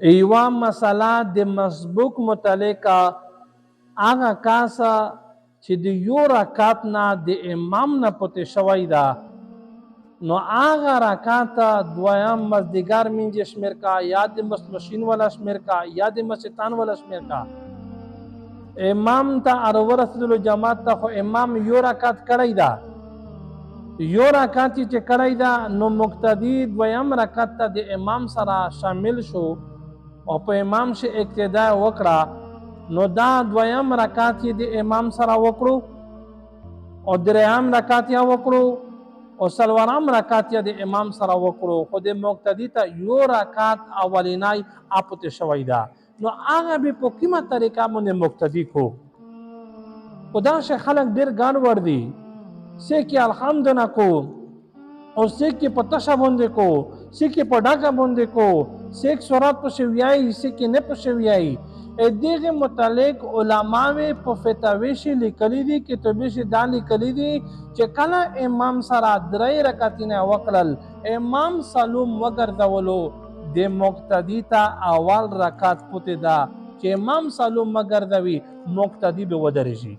یوه مسله د مسبوق متعلقه هغه کاسه چې د یو رکعت نه د امام نه پټې شوی ده نو هغه رکعت دویم مازدیګر منځ شمیر کا یا د ماسپښین ولا شمیر کا یا د ماخوستن ولا شمیر کا امام ته ورسېدلو جماعت ته خو امام یو رکعت کړی ده یو رکعت چې کړی ده نو مقتدی دویم رکعت ته د امام سره شامل شو او په امام شي اقتدا وکړه نو دا دویم رکعت یې د امام سره وکړو او دریم رکعت یې وکړو او څلورم رکعت یې د امام سره وکړو خو د مقتدی ته یو رکعت اولینای اپته شوی ده نو هغه به په کومه طریقه باندې مقتدی کو خدا شه خلک ډیر ګان ور دي سې کې الحمدلله کو او سې کې په تشه باندې کو سې کې په ډاکه باندې کو سې سورات په شویای سې کې نه په شویای دغه متعلق علماوی په فتاوی شي لیکلي دي کتابي شي دا لیکلي دي چې کله امام سره درې رکعتونه وکړل امام سلام وګرځولو د مقتدی ته اول رکعت پته ده چې امام سلام وګرځوي مقتدی به ودرېږي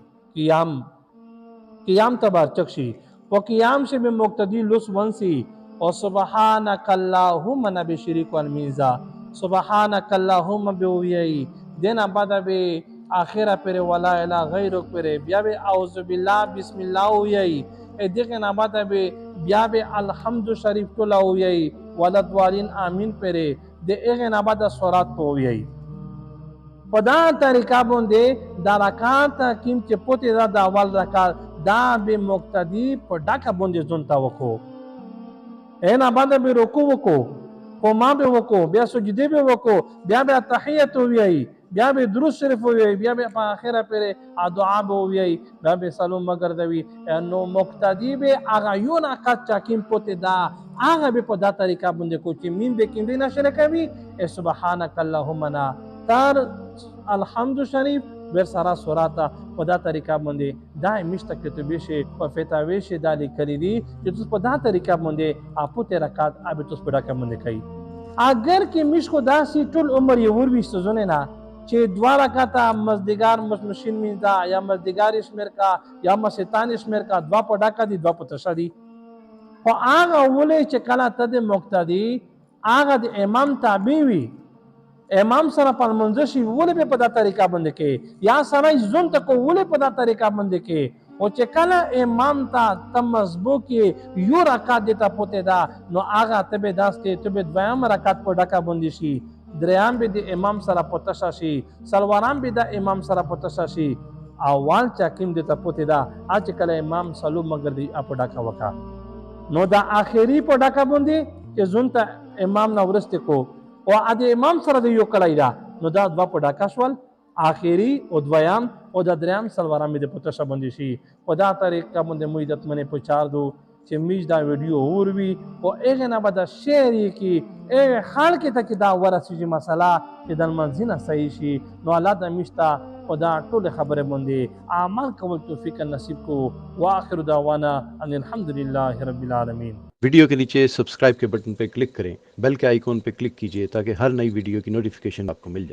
قیام تبارچک شي او قیام شي به مقتدی لوس ونسي او سبحانك اللهم نبي شریک والمیزا سبحانك اللهم بویي دینا بعد به آخره پر ولا اله غیرک پر بیا به اعوذ بالله بسم الله ویي دغه نه بعد به بیا به الحمد شریف تولا ویي ولدوالین امین پر دغه نه بعد سورات ویي په دا طریقه باندې دا رکعت کیم چې پوتې دا اول رکعت دا به مقتدی په ډاکه باندې ځونتا وکړو نه بعد به رکوع وکړو قوما به وکړو بیا سجدي به وکړو بیا به تحیت ویي بیا به درود شریف ویي بیا به په اخره پر دعا به ویي بیا به سلام وګرځوي نو مقتدی به هغه یو رکعت چاکیم پوتې دا هغه به په دا طریقه باندې کو چې مين به کیندې نشره کوي سبحانك اللهم نا تر الحمد شریف ور سره سوراته په دا طریقه باندې دا مشته کتبه شي په فتاوی شي دا لیکلي دي چې تاسو په دا طریقه باندې اپو ته رکعت ابه تاسو په دا کوم باندې کوي اگر کې مش کو داسي ټول عمر یې ور وشتونه نه چې دوه رکعت مزدګار مشمشین میندا یا مزدګار شمیر کا یا مستان شمیر کا دوا په ډاکا دي دوا په تشا دي خو هغه ولې چې کله ته د مقتدی هغه د امام تابع وي امام سره په منځ شي ولې په دا طریقه باندې کې یا سره زون ته کو ولې په دا طریقه باندې کې او چې کله امام ته تمزبو کې یو رکعت ته پته دا نو هغه ته به داس کې ته به دویم رکعت په ډکا باندې شي دریم به د امام سره پته شي سلوارام به د امام سره پته شي اول چاکیم د ته پته دا اچ کله امام سلام مگر دی په ډکا وکا نو دا اخیری په ډکا باندې چې زون ته امام نو ورسته کو او د امام سره د یو کړی دا نو دا دوا په ډاکا شول آخري او دویم او د دریم سلوارام د پته شبندې شي په دا طریقه باندې مو عزت منه په چار دو چې میج دا ویډیو اور وی او هغه نه بعد شیر کی هغه خلک ته کې دا ورسېږي مسله چې د منځنه صحیح شي نو الله د مشتا خدا ټول خبره باندې عمل کول توفیق نصیب کو واخر دعوانا ان الحمد لله رب العالمین वीडियो के नीचे सब्सक्राइब के बटन पर क्लिक करें बेल के आइकॉन पर क्लिक कीजिए ताकि हर नई वीडियो की नोटिफिकेशन आपको मिल जाए।